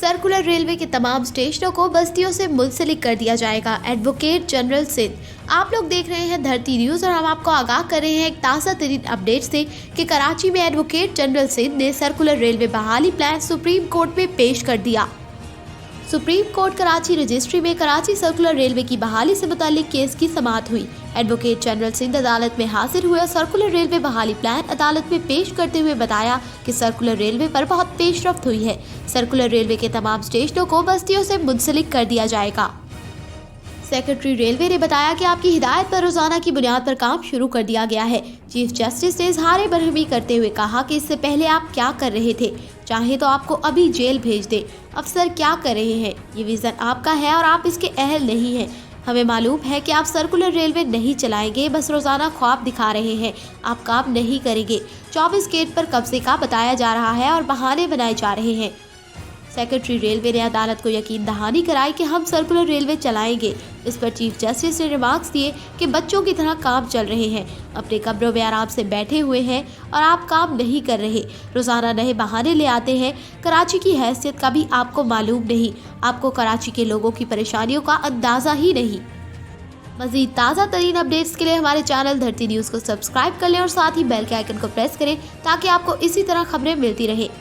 Circular railway के तमाम स्टेशनों को बस्तियों से मुंसलिक कर दिया जाएगा। Advocate general Sindh. आप लोग देख रहे हैं धरती न्यूज़ और हम आपको आगाह कर रहे हैं एक ताज़ा तरीन अपडेट से कि कराची में एडवोकेट जनरल सिंध ने सर्कुलर रेलवे बहाली प्लान सुप्रीम कोर्ट में पेश कर दिया। सुप्रीम कोर्ट कराची रजिस्ट्री में कराची सर्कुलर रेलवे की बहाली से मुताल्लिक केस की समाअत हुई। एडवोकेट जनरल सिंध अदालत में हाजिर हुए और सर्कुलर रेलवे बहाली प्लान अदालत में पेश करते हुए बताया कि सर्कुलर रेलवे पर बहुत पेशरफ्त हुई है। सर्कुलर रेलवे के तमाम स्टेशनों को बस्तियों से मुंसलिक कर दिया जाएगा। सेक्रेटरी रेलवे ने बताया कि आपकी हिदायत पर रोजाना की बुनियाद पर काम शुरू कर दिया गया है। चीफ जस्टिस ने इजहार बरहमी करते हुए कहा कि इससे पहले आप क्या कर रहे थे, चाहे तो आपको अभी जेल भेज दे। अफसर क्या कर रहे हैं, ये विजन आपका है और आप इसके अहल नहीं हैं। हमें मालूम है कि आप सर्कुलर रेलवे नहीं चलाएंगे, बस रोजाना ख्वाब दिखा रहे हैं, आप काम नहीं करेंगे। 24 गेट पर कब्जे का बताया जा रहा है और बहाने बनाए जा रहे हैं। सेक्रेटरी रेलवे ने अदालत को यकीन दहानी कराई कि हम सर्कुलर रेलवे चलाएंगे। इस पर चीफ जस्टिस ने रिमार्क्स दिए कि बच्चों की तरह काम चल रहे हैं, अपने कब्रों में आराम से बैठे हुए हैं और आप काम नहीं कर रहे, रोजाना नए बहाने ले आते हैं। कराची की हैसियत का भी आपको मालूम नहीं, आपको कराची के लोगों की परेशानियों का अंदाजा ही नहीं। मज़ीद ताज़ा तरीन अपडेट्स के लिए हमारे चैनल धरती न्यूज़ को सब्सक्राइब कर लें और साथ ही बेल के आइकन को प्रेस करें ताकि आपको इसी तरह खबरें मिलती रहें।